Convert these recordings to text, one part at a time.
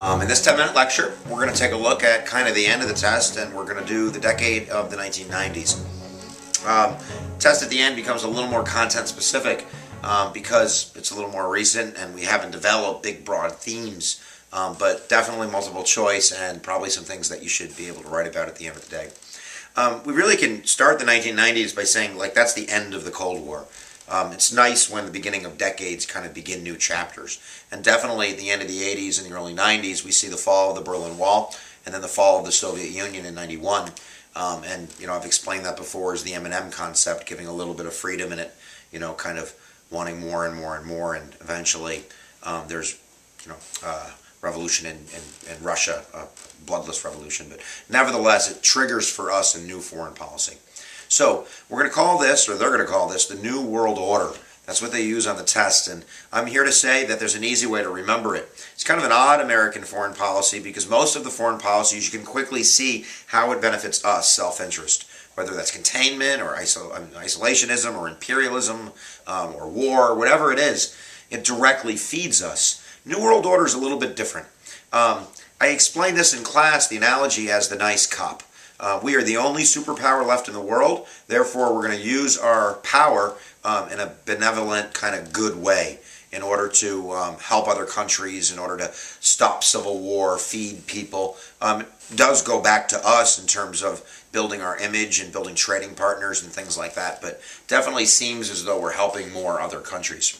In this 10-minute lecture, we're going to take a look at kind of the end of the test, and we're going to do the decade of the 1990s. Test at the end becomes a little more content specific because it's a little more recent and we haven't developed big broad themes, but definitely multiple choice and probably some things that you should be able to write about at the end of the day. We really can start the 1990s by saying, like, that's the end of the Cold War. It's nice when the beginning of decades kind of begin new chapters. And definitely at the end of the 80s and the early 90s, we see the fall of the Berlin Wall and then the fall of the Soviet Union in 91. I've explained that before as the M&M concept, giving a little bit of freedom in it, kind of wanting more and more and more. And eventually there's, revolution in Russia, a bloodless revolution. But nevertheless, it triggers for us a new foreign policy. So we're going to call this, or they're going to call this, the New World Order. That's what they use on the test, and I'm here to say that there's an easy way to remember it. It's kind of an odd American foreign policy because most of the foreign policies, you can quickly see how it benefits us, self-interest, whether that's containment or isolationism or imperialism or war, whatever it is, it directly feeds us. New World Order is a little bit different. I explained this in class, the analogy as the nice cop. We are the only superpower left in the world, therefore we're going to use our power in a benevolent kind of good way in order to help other countries, in order to stop civil war, feed people. It does go back to us in terms of building our image and building trading partners and things like that, but definitely seems as though we're helping more other countries.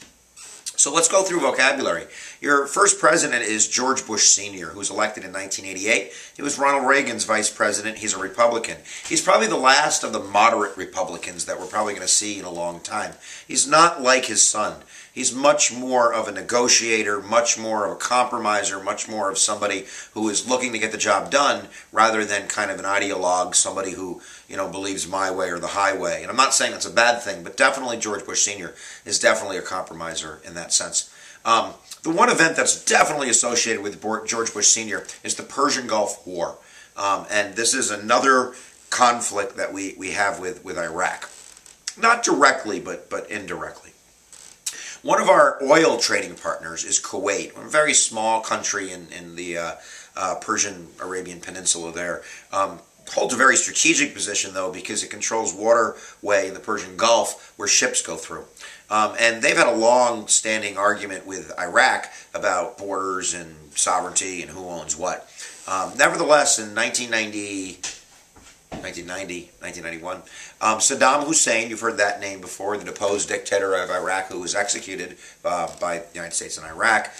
So let's go through vocabulary. Your first president is George Bush Sr., who was elected in 1988. He was Ronald Reagan's vice president. He's a Republican. He's probably the last of the moderate Republicans that we're probably going to see in a long time. He's not like his son. He's much more of a negotiator, much more of a compromiser, much more of somebody who is looking to get the job done rather than kind of an ideologue, somebody who, believes my way or the highway. And I'm not saying that's a bad thing, but definitely George Bush Sr. is definitely a compromiser in that sense. The one event that's definitely associated with George Bush Sr. is the Persian Gulf War. And this is another conflict that we have with Iraq. Not directly, but indirectly. One of our oil trading partners is Kuwait, a very small country in the Persian Arabian Peninsula there. Holds a very strategic position, though, because it controls waterway in the Persian Gulf where ships go through. And they've had a long-standing argument with Iraq about borders and sovereignty and who owns what. Nevertheless, in 1991, Saddam Hussein, you've heard that name before, the deposed dictator of Iraq who was executed by the United States and Iraq,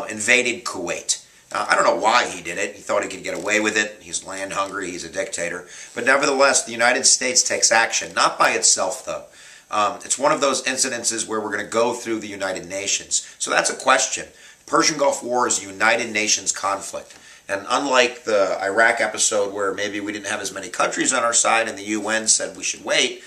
invaded Kuwait. I don't know why he did it. He thought he could get away with it. He's land hungry. He's a dictator. But nevertheless, the United States takes action, not by itself, though. It's one of those incidences where we're going to go through the United Nations. So that's a question. The Persian Gulf War is a United Nations conflict. And unlike the Iraq episode where maybe we didn't have as many countries on our side and the UN said we should wait,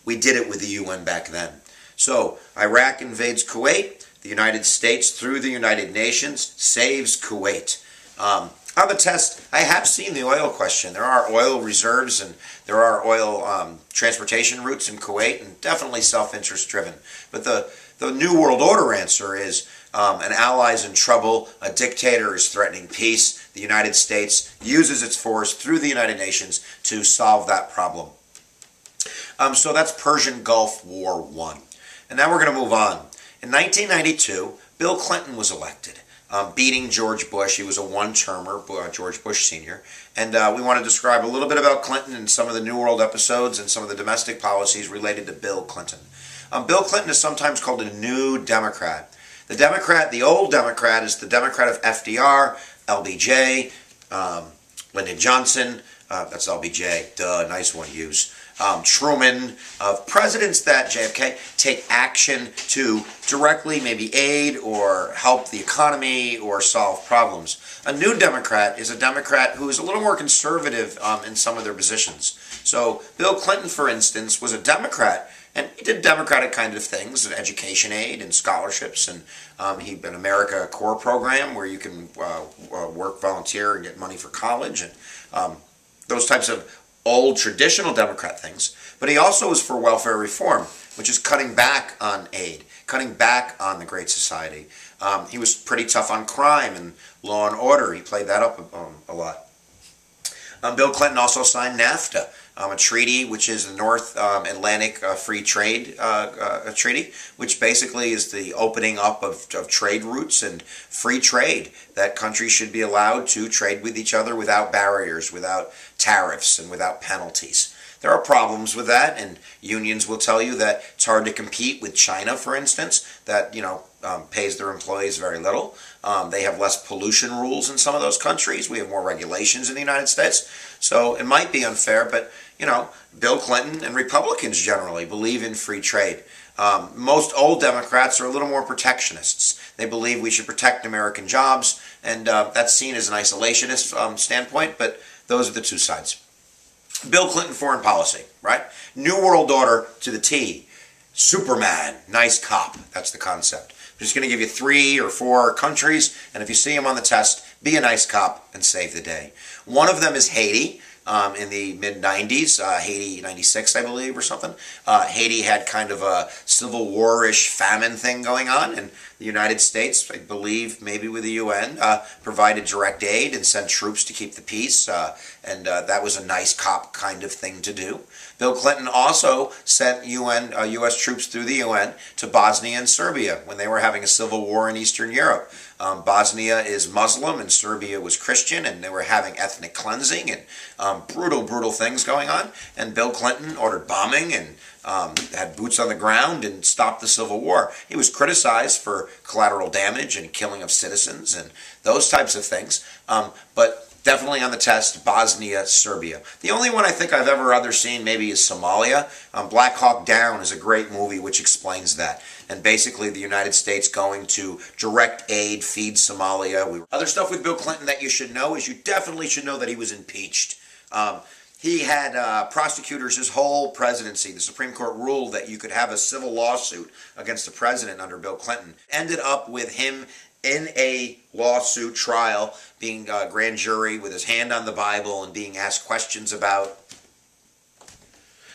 we did it with the UN back then. So Iraq invades Kuwait. The United States, through the United Nations, saves Kuwait. On the test, I have seen the oil question. There are oil reserves and there are oil transportation routes in Kuwait, and definitely self-interest driven. But the New World Order answer is an ally's in trouble, a dictator is threatening peace. The United States uses its force through the United Nations to solve that problem. So that's Persian Gulf War I. And now we're going to move on. In 1992, Bill Clinton was elected, beating George Bush. He was a one-termer, George Bush Sr. And we want to describe a little bit about Clinton and some of the New World episodes and some of the domestic policies related to Bill Clinton. Bill Clinton is sometimes called a New Democrat. The old Democrat, is the Democrat of FDR, LBJ, Lyndon Johnson. That's LBJ. Duh, nice one, Hughes. Truman, of presidents that JFK take action to directly maybe aid or help the economy or solve problems. A New Democrat is a Democrat who is a little more conservative in some of their positions. So Bill Clinton, for instance, was a Democrat, and he did Democratic kind of things, education aid and scholarships, and he had an America Corps program where you can work, volunteer, and get money for college, and those types of old traditional Democrat things, but he also was for welfare reform, which is cutting back on aid, cutting back on the Great Society. He was pretty tough on crime and law and order. He played that up a lot. Bill Clinton also signed NAFTA, a treaty which is the North Atlantic Free Trade Treaty, which basically is the opening up of trade routes and free trade, that countries should be allowed to trade with each other without barriers, without tariffs, and without penalties. There are problems with that, and unions will tell you that it's hard to compete with China, for instance, that pays their employees very little. They have less pollution rules in some of those countries. We have more regulations in the United States. So it might be unfair, but Bill Clinton and Republicans generally believe in free trade. Most old Democrats are a little more protectionists. They believe we should protect American jobs, and that's seen as an isolationist standpoint, but those are the two sides. Bill Clinton foreign policy, right? New World Order to the T. Superman, nice cop. That's the concept. I'm just going to give you 3 or 4 countries, and if you see them on the test, be a nice cop and save the day. One of them is Haiti. In the mid-90s, Haiti 96, I believe, or something. Haiti had kind of a Civil War-ish famine thing going on, and the United States, I believe, maybe with the UN, provided direct aid and sent troops to keep the peace, and that was a nice cop kind of thing to do. Bill Clinton also sent U.S. troops through the UN to Bosnia and Serbia when they were having a civil war in Eastern Europe. Bosnia is Muslim and Serbia was Christian, and they were having ethnic cleansing and brutal things going on. And Bill Clinton ordered bombing and had boots on the ground and stopped the civil war. He was criticized for collateral damage and killing of citizens and those types of things. But definitely on the test, Bosnia, Serbia. The only one I think I've ever seen maybe is Somalia. Black Hawk Down is a great movie which explains that. And basically the United States going to direct aid, feed Somalia. Other stuff with Bill Clinton that you should know is you definitely should know that he was impeached. He had prosecutors his whole presidency. The Supreme Court ruled that you could have a civil lawsuit against the president under Bill Clinton. Ended up with him in a lawsuit trial, being a grand jury with his hand on the Bible and being asked questions about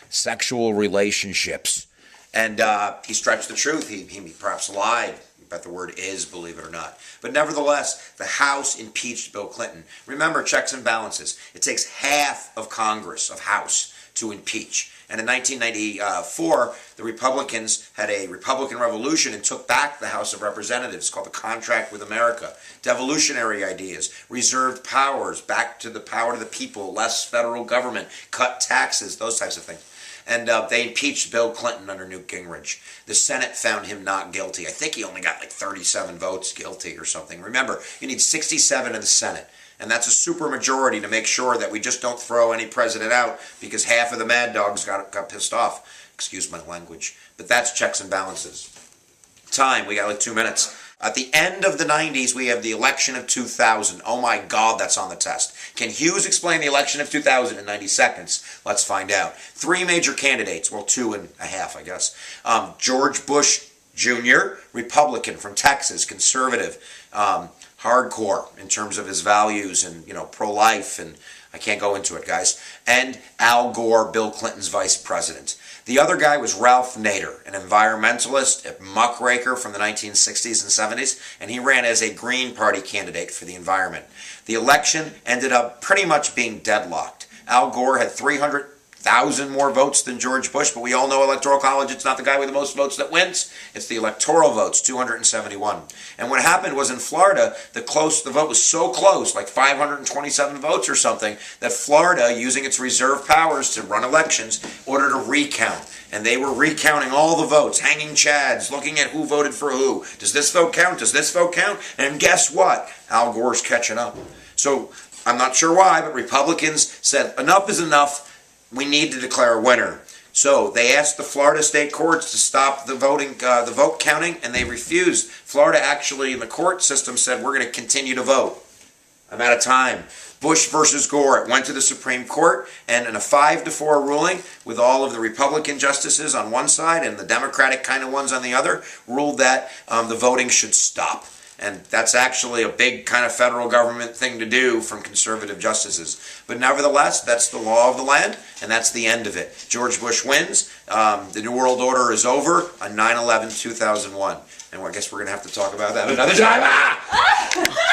sexual relationships. And he stretched the truth. He perhaps lied about the word is, believe it or not. But nevertheless, the House impeached Bill Clinton. Remember, checks and balances. It takes half of Congress, of House, to impeach. And in 1994, the Republicans had a Republican revolution and took back the House of Representatives, called the Contract with America. Devolutionary ideas, reserved powers, back to the power of the people, less federal government, cut taxes, those types of things. And they impeached Bill Clinton under Newt Gingrich. The Senate found him not guilty. I think he only got like 37 votes guilty or something. Remember, you need 67 in the Senate. And that's a supermajority to make sure that we just don't throw any president out because half of the mad dogs got pissed off. Excuse my language. But that's checks and balances. Time, we got like 2 minutes. At the end of the 90s, we have the election of 2000. Oh my God, that's on the test. Can Hughes explain the election of 2000 in 90 seconds? Let's find out. 3 major candidates, well, 2.5, I guess. George Bush Jr., Republican from Texas, conservative, hardcore in terms of his values and, pro-life, and I can't go into it, guys. And Al Gore, Bill Clinton's vice president. The other guy was Ralph Nader, an environmentalist, a muckraker from the 1960s and 70s, and he ran as a Green Party candidate for the environment. The election ended up pretty much being deadlocked. Al Gore had 300,000 more votes than George Bush, but we all know Electoral College, it's not the guy with the most votes that wins, it's the electoral votes, 271. And what happened was in Florida, the vote was so close, like 527 votes or something, that Florida, using its reserve powers to run elections, ordered a recount. And they were recounting all the votes, hanging chads, looking at who voted for who. Does this vote count? Does this vote count? And guess what? Al Gore's catching up. So I'm not sure why, but Republicans said enough is enough. We need to declare a winner. So they asked the Florida state courts to stop the vote counting, and they refused. Florida actually, in the court system, said we're going to continue to vote. I'm out of time. Bush versus Gore. It went to the Supreme Court, and in a 5-4 ruling, with all of the Republican justices on one side and the Democratic kind of ones on the other, ruled that the voting should stop. And that's actually a big kind of federal government thing to do from conservative justices. But nevertheless, that's the law of the land, and that's the end of it. George Bush wins. The New World Order is over on 9/11/2001. And I guess we're going to have to talk about that another time.